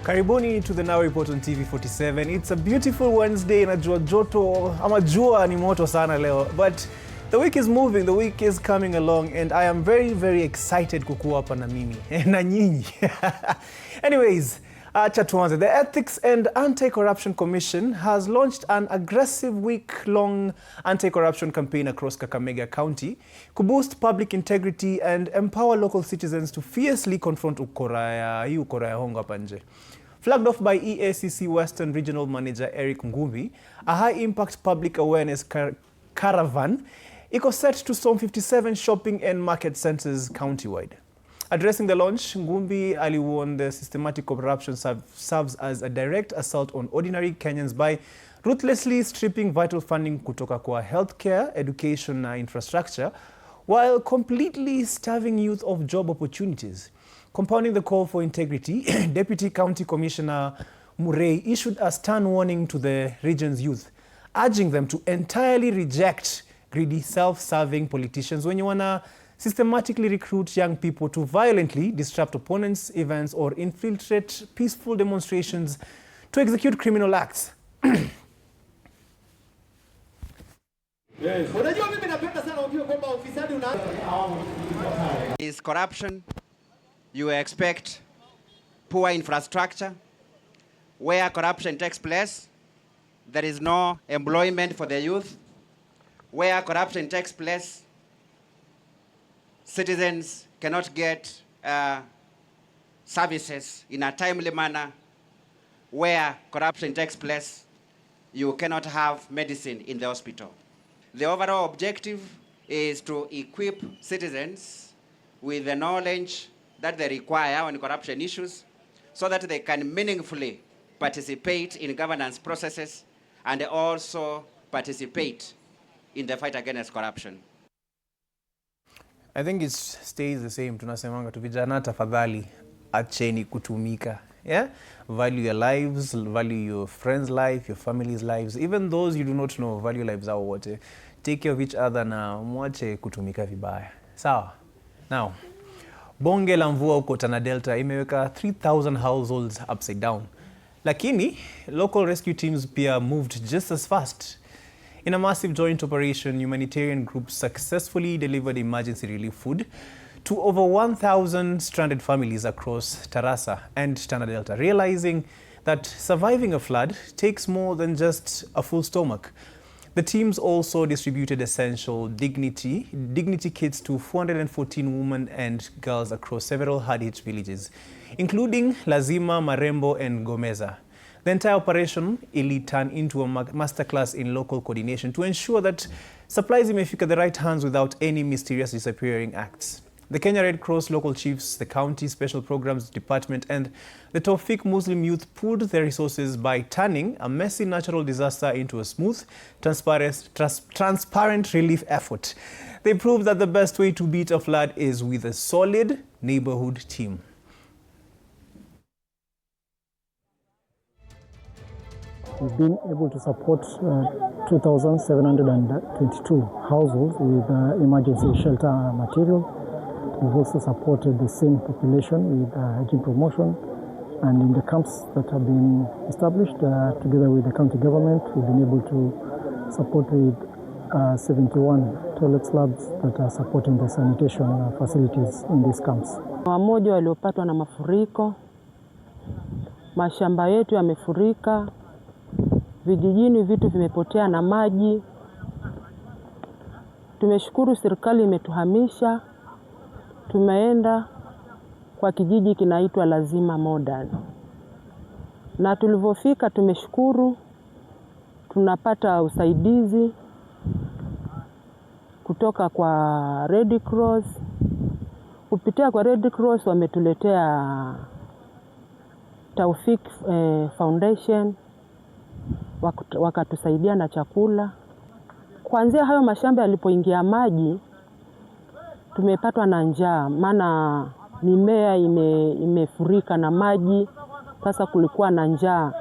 Karibuni to the Now Report on TV47. It's a beautiful Wednesday na joto ama jua ni moto sana leo. But the week is moving, the week is coming along, and I am very excited kukuwa hapa na mimi na nyinyi. Anyways, acha tuanze. The Ethics and Anti-Corruption Commission has launched an aggressive week-long anti-corruption campaign across Kakamega County to boost public integrity and empower local citizens to fiercely confront ukora ya hongo hapa nje. Flagged off by EACC Western Regional Manager Eric Ngumbi, a high-impact public awareness caravan is set to storm 57 shopping and market centers countywide. Addressing the launch, Ngumbi ali warned the systematic corruption serves as a direct assault on ordinary Kenyans by ruthlessly stripping vital funding kutoka kwa healthcare, education and infrastructure, while completely starving youth of job opportunities. Compounding the call for integrity, Deputy County Commissioner Murray issued a stern warning to the region's youth, urging them to entirely reject greedy, self-serving politicians when you wanna systematically recruit young people to violently disrupt opponents' events or infiltrate peaceful demonstrations to execute criminal acts. Is corruption. You expect poor infrastructure. Where corruption takes place, there is no employment for the youth. Where corruption takes place, citizens cannot get services in a timely manner. Where corruption takes place, you cannot have medicine in the hospital. The overall objective is to equip citizens with the knowledge that they require on corruption issues so that they can meaningfully participate in governance processes and also participate in the fight against corruption. I think it stays the same. Tunasemanga tu vijana tafadhali acheni kutumika. Yeah? Value your lives, value your friends' life, your family's lives, even those you do not know, value lives hao wote. Take care of each other na mwache kutumika vibaya. Sawa. Now, bonge la mvua huko Tana Delta imeweka 3,000 households upside down. Lakini, local rescue teams pia moved just as fast. In a massive joint operation, humanitarian groups successfully delivered emergency relief food to over 1,000 stranded families across Tarasa and Tana Delta, realizing that surviving a flood takes more than just a full stomach. The teams also distributed essential dignity kits to 414 women and girls across several hard-hit villages, including Lazima, Marembo and Gomeza. The entire operation will turn into a masterclass in local coordination to ensure that supplies imefika the right hands without any mysterious disappearing acts. The Kenya Red Cross local chiefs, the county special programs department and the Tawfik Muslim youth pooled their resources by turning a messy natural disaster into a smooth, transparent relief effort. They proved that the best way to beat a flood is with a solid neighborhood team. We've been able to support 2,722 households with emergency shelter material. We've also supported the same population with hygiene promotion, and in the camps that have been established together with the county government, we've been able to support with 71 toilet slabs that are supporting the sanitation facilities in these camps. Wamoja waliopatwa na mafuriko, mashamba yetu yamefurika, vijijini vitu vimepotea na maji. Tumeshukuru serikali imetuhamisha. Tumeenda kwa kijiji kinaitwa Lazima Modern. Na tulivofika tumeshukuru, tunapata usaidizi kutoka kwa Red Cross. Kupitia kwa Red Cross wametuletea Tawfik Foundation, wakatusaidia na chakula. Kuanzia hayo mashamba yalipoingia maji, tumepatwa na njaa, maana mimea imefurika na maji, sasa kulikuwa na njaa.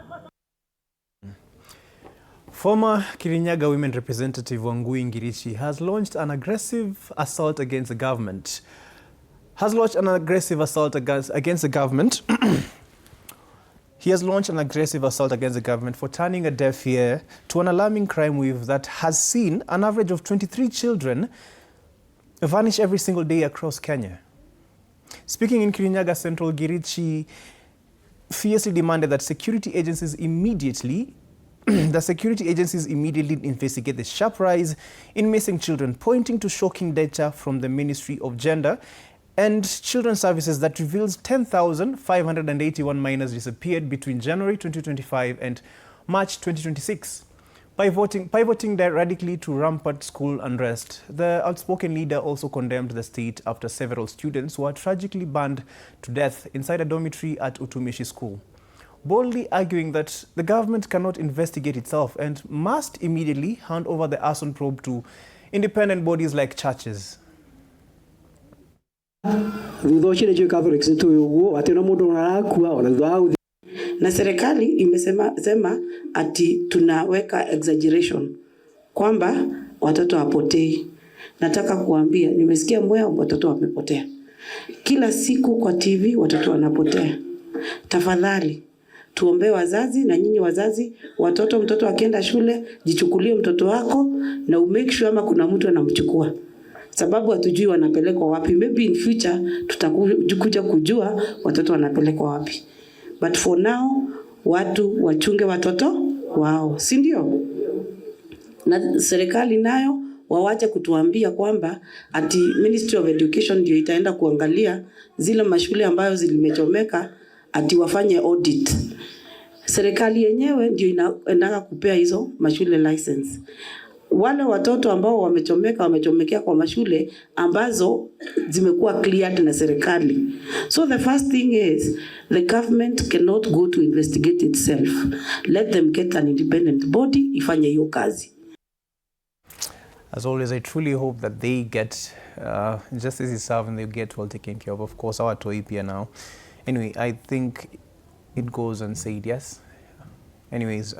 Former Kirinyaga women representative Wangui Ngirichi has launched an aggressive assault against the government. He has launched an aggressive assault against the government for turning a deaf ear to an alarming crime wave that has seen an average of 23 children vanish every single day across Kenya. Speaking in Kirinyaga Central, Girichi fiercely demanded that security agencies immediately investigate the sharp rise in missing children, pointing to shocking data from the Ministry of Gender and Children's Services that reveals 10,581 minors disappeared between January 2025 and March 2026. Pivoting radically to rampant school unrest, the outspoken leader also condemned the state after several students were tragically burned to death inside a dormitory at Utumishi School, boldly arguing that the government cannot investigate itself and must immediately hand over the arson probe to independent bodies like churches. Na serikali imesema ati tunaweka exaggeration kwamba watoto wapotei. Nataka kuambia, nimesikia Mwea watoto wamepotea. Kila siku kwa TV watoto wanapotea. Tafadhali tuombe wazazi na nyinyi wazazi, mtoto akienda shule, jichukulie mtoto wako na umake sure ama kuna mtu anamchukua. Sababu hatujui wanapelekwa wapi. Maybe in future tutakuja kujua watoto wanapelekwa wapi. But for now, watu wachunge watoto wao, si ndio? Na serikali nayo wawache kutuambia kwamba ati Ministry of Education ndio itaenda kuangalia zile mashule ambayo zilimechomeka ati wafanye audit. Serikali yenyewe ndio inaenda kupea hizo mashule license. Wale watoto ambao wamechomekea kwa mashule ambazo zimekuwa cleared na serikali. So the first thing is the government cannot go to investigate itself. Let them get an independent body ifanye hiyo kazi. As always, I truly hope that they get justice is served and they get well taken care of. Of course, our Toipia now. Anyway, I think it goes unsaid, yes? Anyways,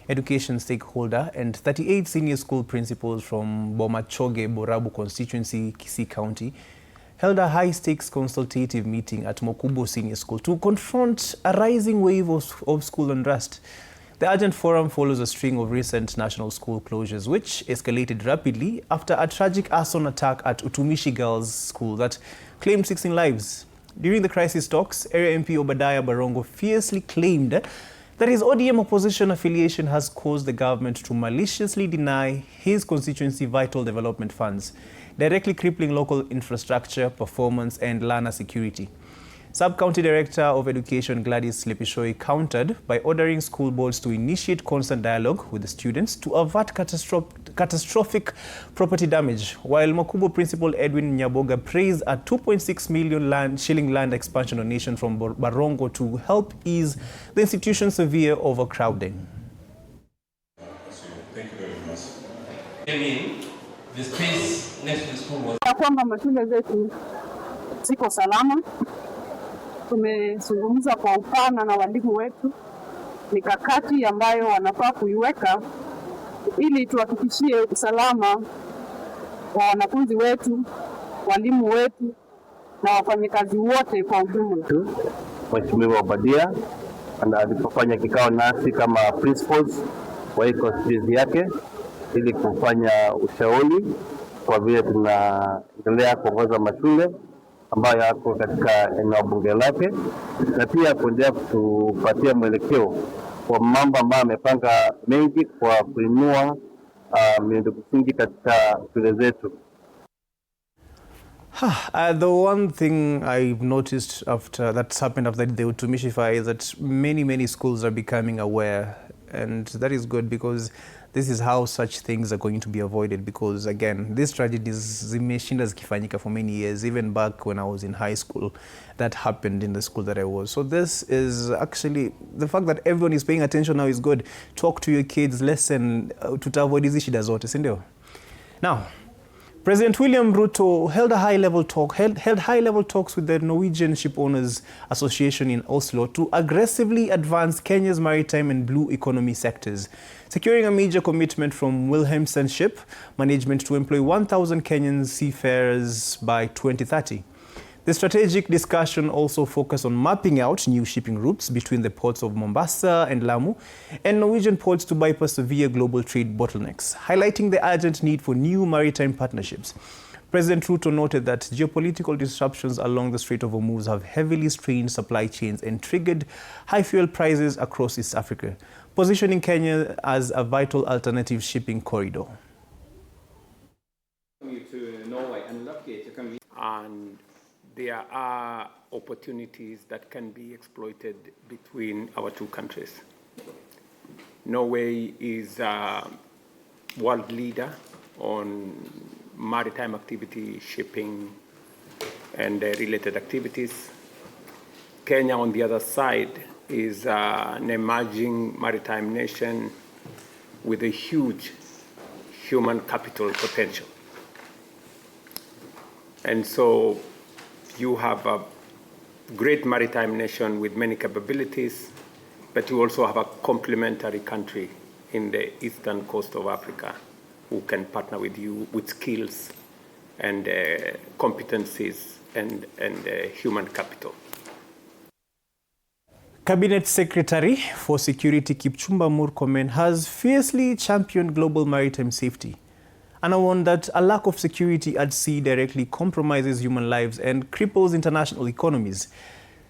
education stakeholder and 38 senior school principals from Bomachoge, Borabu constituency, Kisii County, held a high-stakes consultative meeting at Mokubo Senior School to confront a rising wave of school unrest. The urgent forum follows a string of recent national school closures, which escalated rapidly after a tragic arson attack at Utumishi Girls' School that claimed 16 lives. During the crisis talks, Area MP Obadiah Barongo fiercely claimed that his ODM opposition affiliation has caused the government to maliciously deny his constituency vital development funds, directly crippling local infrastructure, performance, and learner security. Sub-County Director of Education Gladys Lepishoi countered by ordering school boards to initiate constant dialogue with the students to avert catastrophic property damage, while Mokubo Principal Edwin Nyaboga praised a 2.6 million shilling land expansion donation from Barongo to help ease the institution's severe overcrowding. Thank you very much. I mean, the space next to the school was... kwamba mashule zetu ziko salama. Tumezungumza kwa upana na walimu wetu mikakati ambayo wanafaa kuiweka ili tuhakikishie usalama wa wanafunzi wetu, walimu wetu na wafanyakazi wote kwa ujumla. Mheshimiwa Obadia alipofanya kikao nasi kama principals wa constituency yake ili kufanya ushauri kwa vile tunaendelea kuongoza mashule ambayo yako katika eneo bunge lake, na pia kuendelea kutupatia mwelekeo kwa mambo ambayo amepanga mengi kwa kuinua miundo msingi katika shule zetu. The one thing I've noticed after that's happened after the Utumishi fire is that many schools are becoming aware, and that is good because this is how such things are going to be avoided, because again, these tragedies zimeshinda zikifanyika for many years. Even back when I was in high school, that happened in the school that I was. So this is actually, the fact that everyone is paying attention now is good. Talk to your kids, listen, avoid hizi shida zote, si ndio? Now, President William Ruto held high-level talks with the Norwegian Ship Owners Association in Oslo to aggressively advance Kenya's maritime and blue economy sectors, securing a major commitment from Wilhelmsen Ship Management to employ 1,000 Kenyan seafarers by 2030. The strategic discussion also focused on mapping out new shipping routes between the ports of Mombasa and Lamu and Norwegian ports to bypass severe global trade bottlenecks, highlighting the urgent need for new maritime partnerships. President Ruto noted that geopolitical disruptions along the Strait of Hormuz have heavily strained supply chains and triggered high fuel prices across East Africa, positioning Kenya as a vital alternative shipping corridor. And there are opportunities that can be exploited between our two countries. Norway is a world leader on maritime activity, shipping, and related activities. Kenya, on the other side, is an emerging maritime nation with a huge human capital potential. And so you have a great maritime nation with many capabilities, but you also have a complementary country in the eastern coast of Africa who can partner with you with skills and competencies and human capital. Cabinet Secretary for Security Kipchumba Murkomen has fiercely championed global maritime safety and warned that a lack of security at sea directly compromises human lives and cripples international economies.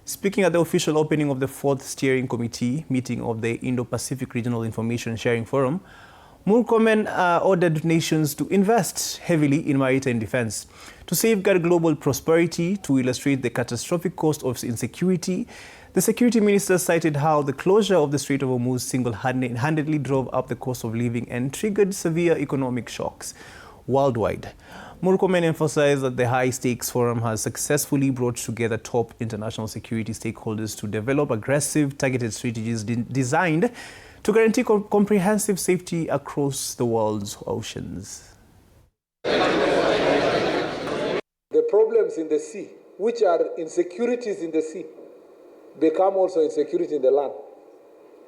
Speaking at the official opening of the 4th Steering Committee meeting of the Indo-Pacific Regional Information Sharing Forum, Murkomen ordered nations to invest heavily in maritime defense to safeguard global prosperity. To illustrate the catastrophic cost of insecurity, the security minister cited how the closure of the Strait of Hormuz single-handedly drove up the cost of living and triggered severe economic shocks worldwide. Murkomen emphasized that the high-stakes forum has successfully brought together top international security stakeholders to develop aggressive, targeted strategies designed to guarantee comprehensive safety across the world's oceans. The problems in the sea, which are insecurities in the sea, become also insecurity in the land,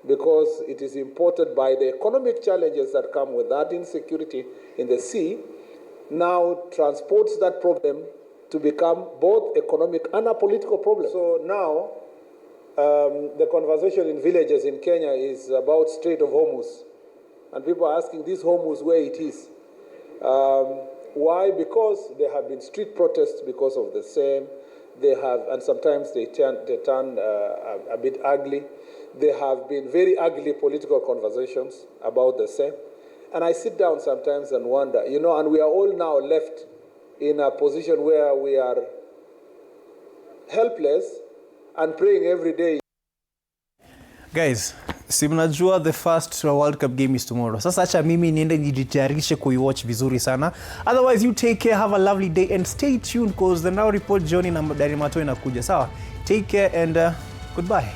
because it is imported by the economic challenges that come with that insecurity in the sea, now transports that problem to become both economic and a political problem. So now, the conversation in villages in Kenya is about Strait of Hormuz. And people are asking this Hormuz where it is. Why? Because there have been street protests because of the same. They have, and sometimes they turn a bit ugly. There have been very ugly political conversations about the same. And I sit down sometimes and wonder, and we are all now left in a position where we are helpless and praying every day. Guys, si mnajua the first World Cup game is tomorrow. Sasa acha mimi niende nijitayarishe kuiwatch vizuri sana. Otherwise, you take care, have a lovely day and stay tuned because the Now Report Johnny na Dari Mato inakuja. Sawa? Take care and goodbye.